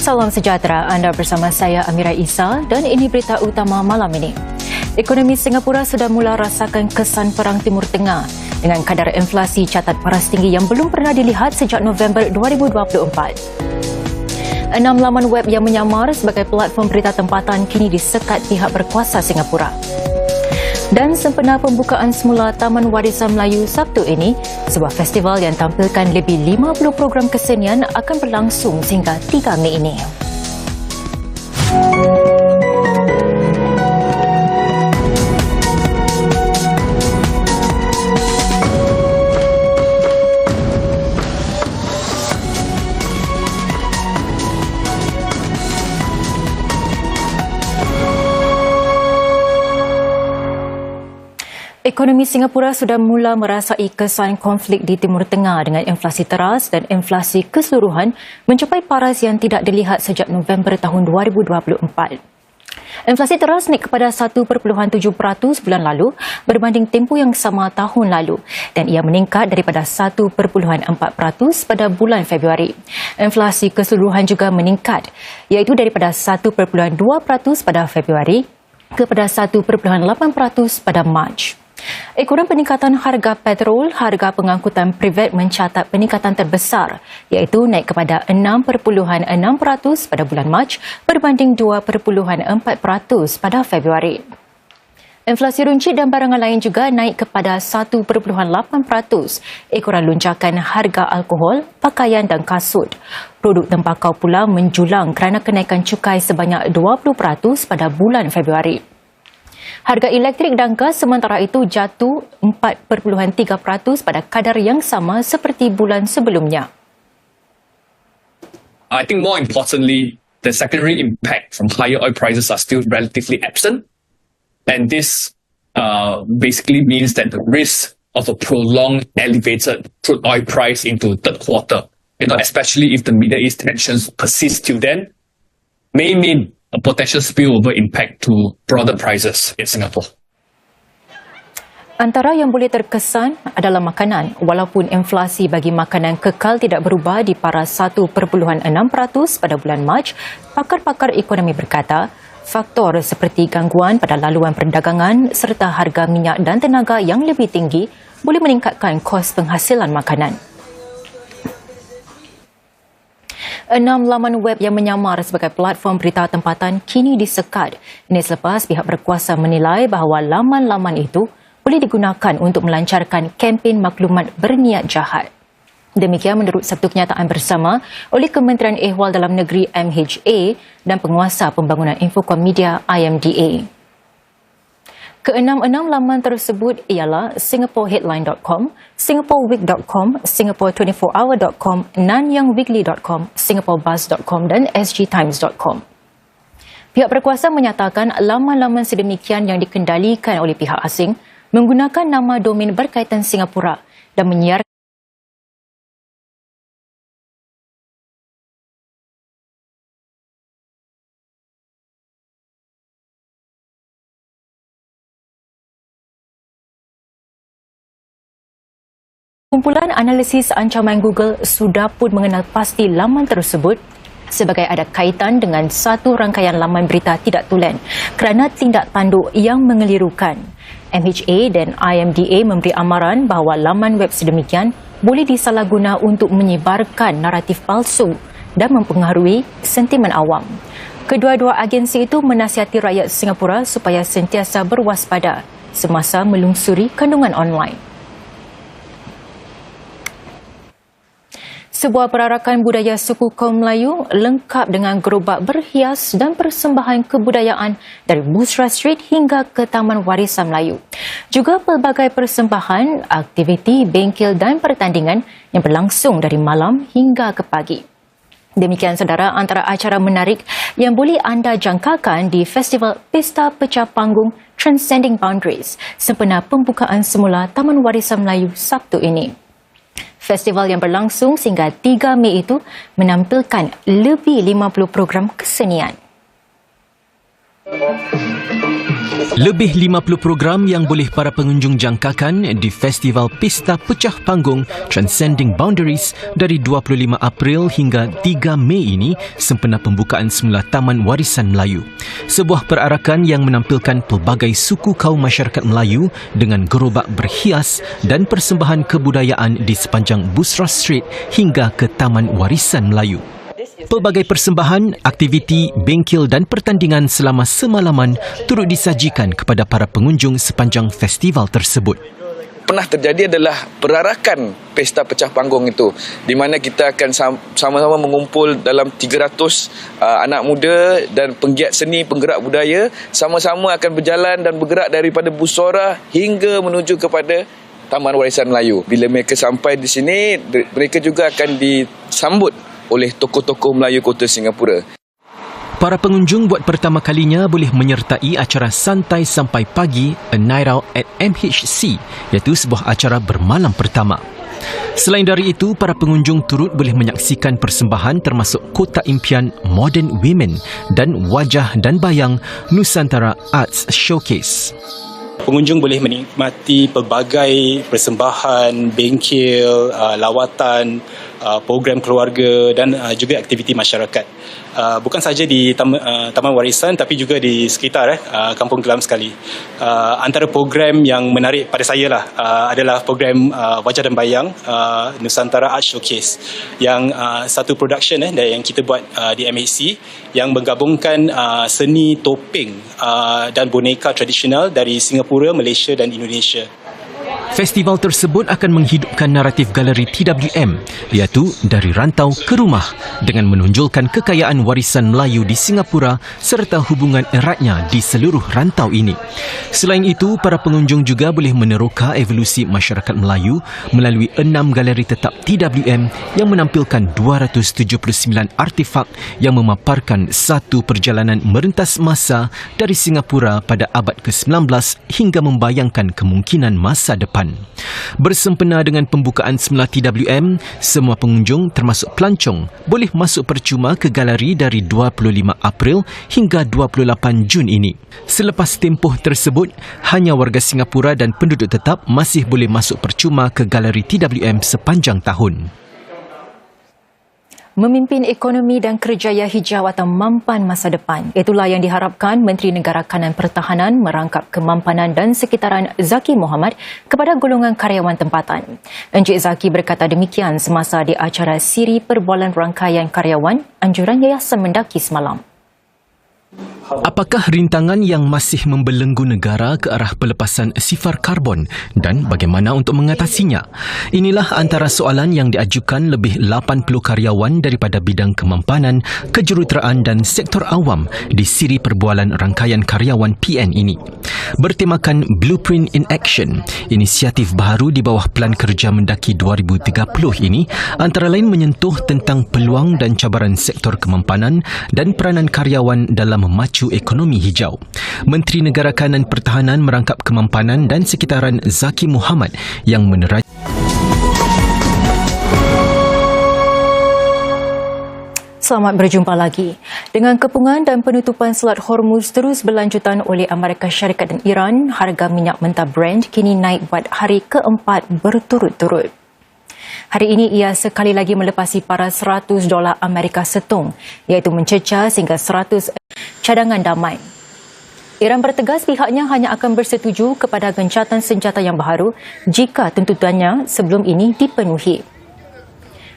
Salam sejahtera, anda bersama saya Amira Isa dan ini berita utama malam ini. Ekonomi Singapura sudah mula rasakan kesan Perang Timur Tengah dengan kadar inflasi catat paras tinggi yang belum pernah dilihat sejak November 2024. 6 laman web yang menyamar sebagai platform berita tempatan kini disekat pihak berkuasa Singapura. Dan sempena pembukaan semula Taman Warisan Melayu Sabtu ini, sebuah festival yang tampilkan lebih 50 program kesenian akan berlangsung sehingga 3 Mei ini. Ekonomi Singapura sudah mula merasai kesan konflik di Timur Tengah dengan inflasi teras dan inflasi keseluruhan mencapai paras yang tidak dilihat sejak November tahun 2024. Inflasi teras naik kepada 1.7% bulan lalu berbanding tempoh yang sama tahun lalu dan ia meningkat daripada 1.4% pada bulan Februari. Inflasi keseluruhan juga meningkat iaitu daripada 1.2% pada Februari kepada 1.8% pada Mac. Ekoran peningkatan harga petrol, harga pengangkutan privat mencatat peningkatan terbesar iaitu naik kepada 6.6% pada bulan Mac berbanding 2.4% pada Februari. Inflasi runcit dan barangan lain juga naik kepada 1.8%. Ekoran luncakan harga alkohol, pakaian dan kasut. Produk tembakau pula menjulang kerana kenaikan cukai sebanyak 20% pada bulan Februari. Harga elektrik dan gas sementara itu jatuh 4.3% pada kadar yang sama seperti bulan sebelumnya. I think more importantly, the secondary impact from higher oil prices are still relatively absent. And this basically means that the risk of a prolonged elevated crude oil price into third quarter, especially if the Middle East tensions persist till then, may mean a potential spillover impact to broader prices in Singapore. Antara yang boleh terkesan adalah makanan. Walaupun inflasi bagi makanan kekal tidak berubah di paras 1.6% pada bulan Mac, pakar-pakar ekonomi berkata, faktor seperti gangguan pada laluan perdagangan serta harga minyak dan tenaga yang lebih tinggi boleh meningkatkan kos penghasilan makanan. 6 laman web yang menyamar sebagai platform berita tempatan kini disekat. Ini selepas pihak berkuasa menilai bahawa laman-laman itu boleh digunakan untuk melancarkan kempen maklumat berniat jahat. Demikian menurut satu kenyataan bersama oleh Kementerian Ehwal Dalam Negeri MHA dan Penguasa Pembangunan Infokom Media IMDA. Ke-6 laman tersebut ialah singaporeheadline.com, singaporeweek.com, singapore24hour.com, nanyangweekly.com, singaporebuzz.com dan sgtimes.com. Pihak berkuasa menyatakan laman-laman sedemikian yang dikendalikan oleh pihak asing menggunakan nama domain berkaitan Singapura dan menyiarkan kumpulan analisis ancaman Google sudah pun mengenal pasti laman tersebut sebagai ada kaitan dengan satu rangkaian laman berita tidak tulen kerana tindak tanduk yang mengelirukan. MHA dan IMDA memberi amaran bahawa laman web sedemikian boleh disalahguna untuk menyebarkan naratif palsu dan mempengaruhi sentimen awam. Kedua-dua agensi itu menasihati rakyat Singapura supaya sentiasa berwaspada semasa melungsuri kandungan online. Sebuah perarakan budaya suku kaum Melayu lengkap dengan gerobak berhias dan persembahan kebudayaan dari Busra Street hingga ke Taman Warisan Melayu. Juga pelbagai persembahan, aktiviti, bengkel dan pertandingan yang berlangsung dari malam hingga ke pagi. Demikian saudara antara acara menarik yang boleh anda jangkakan di Festival Pesta Pecah Panggung Transcending Boundaries sempena pembukaan semula Taman Warisan Melayu Sabtu ini. Festival yang berlangsung sehingga 3 Mei itu menampilkan lebih 50 program kesenian. Lebih 50 program yang boleh para pengunjung jangkakan di Festival Pesta Pecah Panggung Transcending Boundaries dari 25 April hingga 3 Mei ini sempena pembukaan semula Taman Warisan Melayu. Sebuah perarakan yang menampilkan pelbagai suku kaum masyarakat Melayu dengan gerobak berhias dan persembahan kebudayaan di sepanjang Busra Street hingga ke Taman Warisan Melayu. Pelbagai persembahan, aktiviti, bengkel dan pertandingan selama semalaman turut disajikan kepada para pengunjung sepanjang festival tersebut. Pernah terjadi adalah perarakan Pesta Pecah Panggung itu, di mana kita akan sama-sama mengumpul dalam 300 anak muda dan penggiat seni, penggerak budaya, sama-sama akan berjalan dan bergerak daripada Busora hingga menuju kepada Taman Warisan Melayu. Bila mereka sampai di sini, mereka juga akan disambut oleh tokoh-tokoh Melayu Kota Singapura. Para pengunjung buat pertama kalinya boleh menyertai acara Santai Sampai Pagi, A Night Out at MHC, iaitu sebuah acara bermalam pertama. Selain dari itu, para pengunjung turut boleh menyaksikan persembahan termasuk Kotak Impian Modern Women dan Wajah dan Bayang Nusantara Arts Showcase. Pengunjung boleh menikmati pelbagai persembahan, bengkel, lawatan, program keluarga dan juga aktiviti masyarakat. Bukan sahaja di Taman Warisan tapi juga di sekitar Kampung Glam sekali. Antara program yang menarik pada saya adalah program Wajah dan Bayang Nusantara Art Showcase, yang satu production yang kita buat di MHC yang menggabungkan seni topeng dan boneka tradisional dari Singapura, Malaysia dan Indonesia. Festival tersebut akan menghidupkan naratif galeri TWM, iaitu dari rantau ke rumah, dengan menonjolkan kekayaan warisan Melayu di Singapura serta hubungan eratnya di seluruh rantau ini. Selain itu, para pengunjung juga boleh meneroka evolusi masyarakat Melayu melalui 6 galeri tetap TWM yang menampilkan 279 artefak yang memaparkan satu perjalanan merentas masa dari Singapura pada abad ke-19 hingga membayangkan kemungkinan masa depan. Bersempena dengan pembukaan semula TWM, semua pengunjung termasuk pelancong boleh masuk percuma ke galeri dari 25 April hingga 28 Jun ini. Selepas tempoh tersebut, hanya warga Singapura dan penduduk tetap masih boleh masuk percuma ke galeri TWM sepanjang tahun. Memimpin ekonomi dan kerjaya hijau atau mampan masa depan. Itulah yang diharapkan Menteri Negara Kanan Pertahanan merangkap kemampanan dan sekitaran Zaki Mohamad kepada golongan karyawan tempatan. Encik Zaki berkata demikian semasa di acara siri perbualan rangkaian karyawan anjuran Yayasan Mendaki semalam. Apakah rintangan yang masih membelenggu negara ke arah pelepasan sifar karbon dan bagaimana untuk mengatasinya? Inilah antara soalan yang diajukan lebih 80 karyawan daripada bidang kemampanan, kejuruteraan dan sektor awam di siri perbualan rangkaian karyawan PN ini. Bertemakan Blueprint in Action, inisiatif baru di bawah Pelan Kerja Mendaki 2030 ini antara lain menyentuh tentang peluang dan cabaran sektor kemampanan dan peranan karyawan dalam memacu ekonomi hijau. Menteri Negara Kanan Pertahanan merangkap kemampanan dan sekitaran Zaki Mohamad yang menerai. Selamat berjumpa lagi. Dengan kepungan dan penutupan Selat Hormuz terus berlanjutan oleh Amerika Syarikat dan Iran, harga minyak mentah Brent kini naik buat hari keempat berturut-turut. Hari ini ia sekali lagi melepasi paras $100 Amerika setung, iaitu mencecah sehingga 100 cadangan damai. Iran bertegas pihaknya hanya akan bersetuju kepada gencatan senjata yang baharu jika tuntutannya sebelum ini dipenuhi.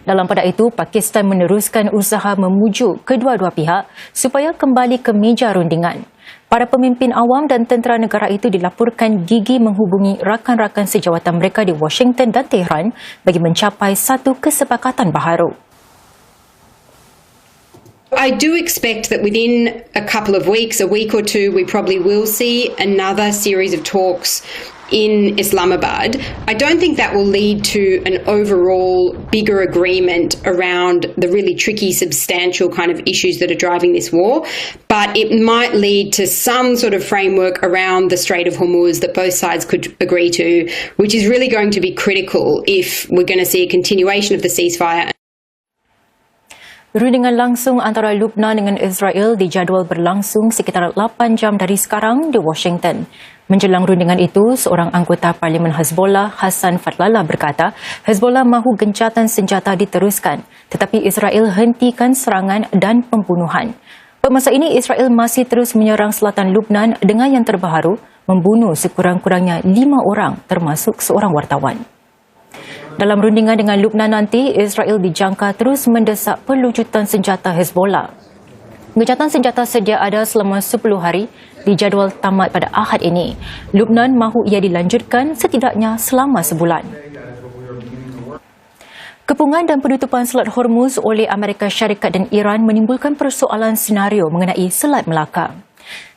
Dalam pada itu, Pakistan meneruskan usaha memujuk kedua-dua pihak supaya kembali ke meja rundingan. Para pemimpin awam dan tentera negara itu dilaporkan gigih menghubungi rakan-rakan sejawatan mereka di Washington dan Tehran bagi mencapai satu kesepakatan baharu. I do expect that within a couple of weeks, a week or two, we probably will see another series of talks in Islamabad. I don't think that will lead to an overall bigger agreement around the really tricky, substantial kind of issues that are driving this war, but it might lead to some sort of framework around the Strait of Hormuz that both sides could agree to, which is really going to be critical if we're going to see a continuation of the ceasefire. Rundingan langsung antara Lebanon dengan Israel dijadual berlangsung sekitar 8 jam dari sekarang di Washington. Menjelang rundingan itu, seorang anggota Parlimen Hezbollah, Hassan Fadlallah berkata, Hezbollah mahu gencatan senjata diteruskan, tetapi Israel hentikan serangan dan pembunuhan. Pada ini, Israel masih terus menyerang selatan Lebanon dengan yang terbaru, membunuh sekurang-kurangnya 5 orang termasuk seorang wartawan. Dalam rundingan dengan Lebanon nanti, Israel dijangka terus mendesak pelucutan senjata Hezbollah. Gencatan senjata sedia ada selama 10 hari, dijadual tamat pada Ahad ini. Lebanon mahu ia dilanjutkan setidaknya selama sebulan. Kepungan dan penutupan Selat Hormuz oleh Amerika Syarikat dan Iran menimbulkan persoalan senario mengenai Selat Melaka.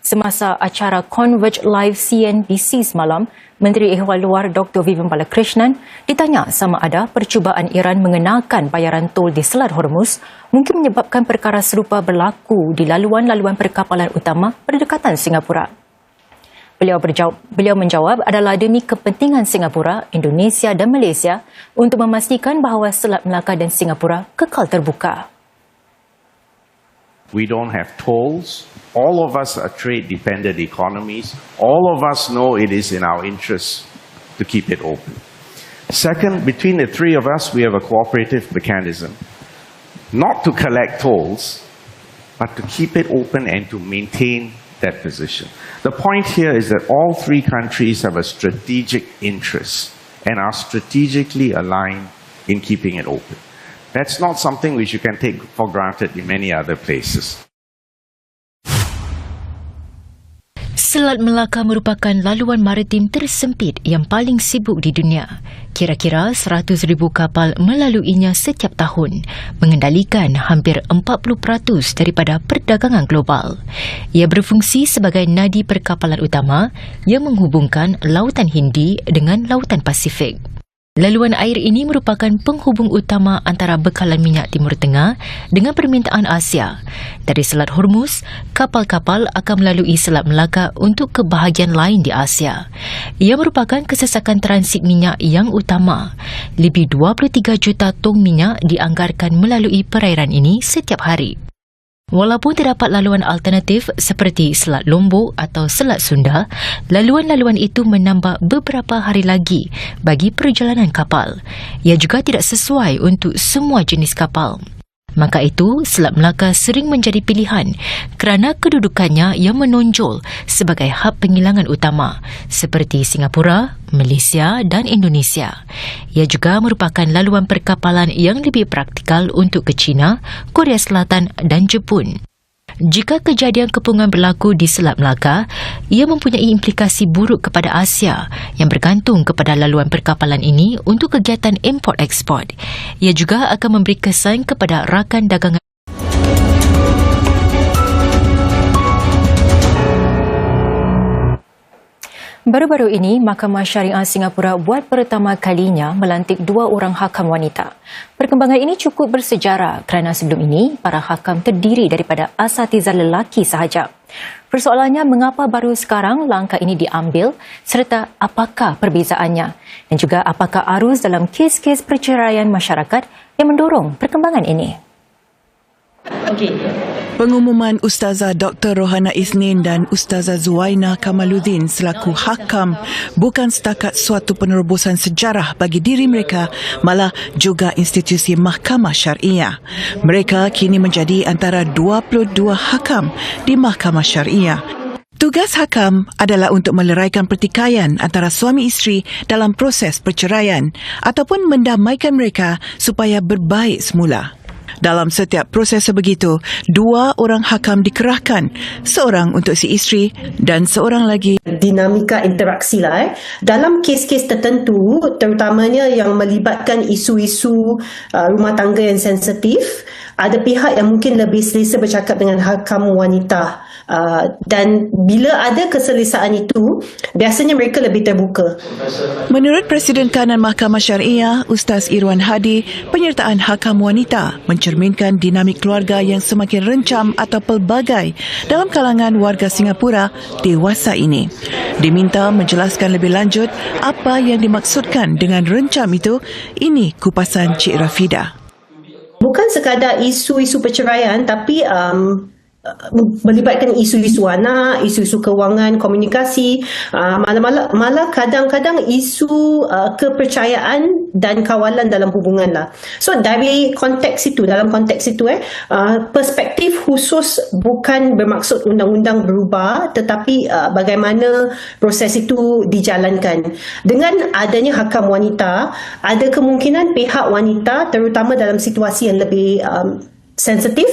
Semasa acara Converge Live CNBC semalam, Menteri Ehwal Luar Dr. Vivian Balakrishnan ditanya sama ada percubaan Iran mengenakan bayaran tol di Selat Hormuz mungkin menyebabkan perkara serupa berlaku di laluan-laluan perkapalan utama berdekatan Singapura. Beliau menjawab adalah demi kepentingan Singapura, Indonesia dan Malaysia untuk memastikan bahawa Selat Melaka dan Singapura kekal terbuka. We don't have tolls. All of us are trade-dependent economies. All of us know it is in our interest to keep it open. Second, between the three of us, we have a cooperative mechanism. Not to collect tolls, but to keep it open and to maintain that position. The point here is that all three countries have a strategic interest and are strategically aligned in keeping it open. That's not something which you can take for granted in many other places. Selat Melaka merupakan laluan maritim tersempit yang paling sibuk di dunia. Kira-kira 100,000 kapal melaluinya setiap tahun, mengendalikan hampir 40% daripada perdagangan global. Ia berfungsi sebagai nadi perkapalan utama yang menghubungkan Lautan Hindi dengan Lautan Pasifik. Laluan air ini merupakan penghubung utama antara bekalan minyak Timur Tengah dengan permintaan Asia. Dari Selat Hormuz, kapal-kapal akan melalui Selat Melaka untuk ke bahagian lain di Asia. Ia merupakan kesesakan transit minyak yang utama. Lebih 23 juta tong minyak dianggarkan melalui perairan ini setiap hari. Walaupun terdapat laluan alternatif seperti Selat Lombok atau Selat Sunda, laluan-laluan itu menambah beberapa hari lagi bagi perjalanan kapal. Ia juga tidak sesuai untuk semua jenis kapal. Maka itu, Selat Melaka sering menjadi pilihan kerana kedudukannya yang menonjol sebagai hub penghilangan utama seperti Singapura, Malaysia dan Indonesia. Ia juga merupakan laluan perkapalan yang lebih praktikal untuk ke China, Korea Selatan dan Jepun. Jika kejadian kepungan berlaku di Selat Melaka, ia mempunyai implikasi buruk kepada Asia yang bergantung kepada laluan perkapalan ini untuk kegiatan import-eksport. Ia juga akan memberi kesan kepada rakan dagangan. Baru-baru ini, Mahkamah Syariah Singapura buat pertama kalinya melantik 2 orang hakam wanita. Perkembangan ini cukup bersejarah kerana sebelum ini, para hakam terdiri daripada asatizah lelaki sahaja. Persoalannya, mengapa baru sekarang langkah ini diambil serta apakah perbezaannya dan juga apakah arus dalam kes-kes perceraian masyarakat yang mendorong perkembangan ini. Pengumuman Ustazah Dr. Rohana Isnin dan Ustazah Zuwaina Kamaluddin selaku hakam bukan setakat suatu penerobosan sejarah bagi diri mereka, malah juga institusi Mahkamah Syariah. Mereka kini menjadi antara 22 hakam di Mahkamah Syariah. Tugas hakam adalah untuk meleraikan pertikaian antara suami isteri dalam proses perceraian ataupun mendamaikan mereka supaya berbaik semula. Dalam setiap proses sebegitu, 2 orang hakam dikerahkan, seorang untuk si isteri dan seorang lagi. Dinamika interaksi lah. Dalam kes-kes tertentu, terutamanya yang melibatkan isu-isu rumah tangga yang sensitif, ada pihak yang mungkin lebih selesa bercakap dengan hakam wanita. Dan bila ada keselesaan itu, biasanya mereka lebih terbuka. Menurut Presiden Kanan Mahkamah Syariah, Ustaz Irwan Hadi, penyertaan hakam wanita mencerminkan dinamik keluarga yang semakin rencam atau pelbagai dalam kalangan warga Singapura dewasa ini. Diminta menjelaskan lebih lanjut apa yang dimaksudkan dengan rencam itu. Ini kupasan Cik Rafidah. bukan sekadar isu-isu perceraian tapi melibatkan isu-isu anak, isu-isu kewangan, komunikasi, malah kadang-kadang isu kepercayaan dan kawalan dalam hubungan lah. So dalam konteks itu, perspektif khusus bukan bermaksud undang-undang berubah, tetapi bagaimana proses itu dijalankan. Dengan adanya hakam wanita, ada kemungkinan pihak wanita terutama dalam situasi yang lebih sensitif,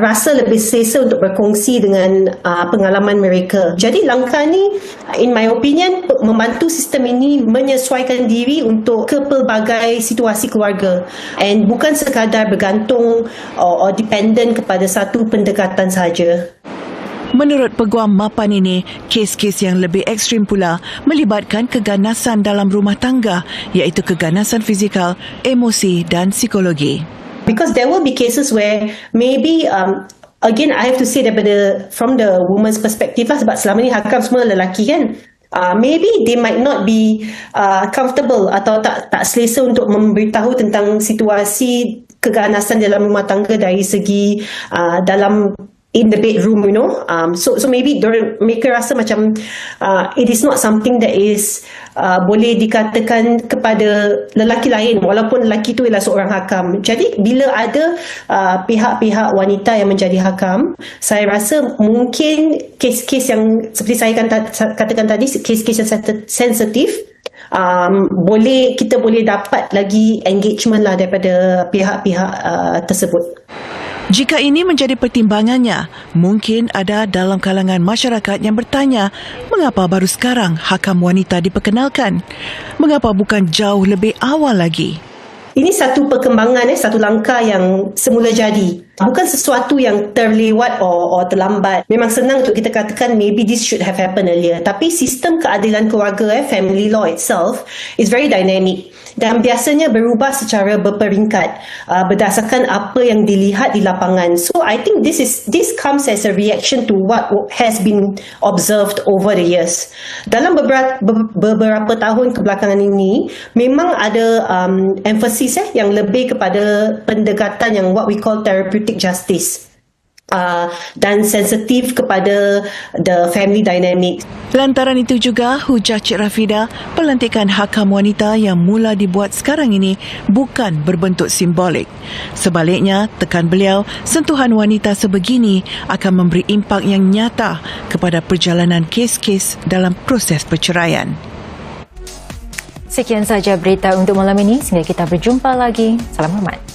rasa lebih selesa untuk berkongsi dengan pengalaman mereka. Jadi langkah ni, in my opinion, membantu sistem ini menyesuaikan diri untuk ke pelbagai situasi keluarga and bukan sekadar bergantung or dependent kepada satu pendekatan sahaja. Menurut Peguam Mapan ini, kes-kes yang lebih ekstrim pula melibatkan keganasan dalam rumah tangga, iaitu keganasan fizikal, emosi dan psikologi. Because there will be cases where maybe again I have to say from the woman's perspective lah, sebab selama ni hakam semua lelaki kan. Maybe they might not be comfortable atau tak selesa untuk memberitahu tentang situasi keganasan dalam rumah tangga dari segi dalam in the bedroom, you know. So maybe mereka rasa macam it is not something that is boleh dikatakan kepada lelaki lain walaupun lelaki tu ialah seorang hakam. Jadi bila ada pihak-pihak wanita yang menjadi hakam, saya rasa mungkin kes-kes yang seperti saya katakan tadi, kes-kes yang sensitif, kita boleh dapat lagi engagement lah daripada pihak-pihak tersebut. Jika ini menjadi pertimbangannya, mungkin ada dalam kalangan masyarakat yang bertanya, mengapa baru sekarang hakam wanita diperkenalkan? Mengapa bukan jauh lebih awal lagi? Ini satu perkembangan, satu langkah yang semula jadi. Bukan sesuatu yang terlewat or terlambat. Memang senang untuk kita katakan maybe this should have happened earlier. Tapi sistem keadilan keluarga, family law itself is very dynamic. Dan biasanya berubah secara berperingkat berdasarkan apa yang dilihat di lapangan. So I think this comes as a reaction to what has been observed over the years. Dalam beberapa tahun kebelakangan ini, memang ada emphasis yang lebih kepada pendekatan yang what we call therapeutic justice. Dan sensitif kepada the family dynamic. Lantaran itu juga, hujah Cik Rafida, pelantikan hakam wanita yang mula dibuat sekarang ini bukan berbentuk simbolik. Sebaliknya, tekan beliau, sentuhan wanita sebegini akan memberi impak yang nyata kepada perjalanan kes-kes dalam proses perceraian. Sekian saja berita untuk malam ini. Sehingga kita berjumpa lagi. Salam hormat.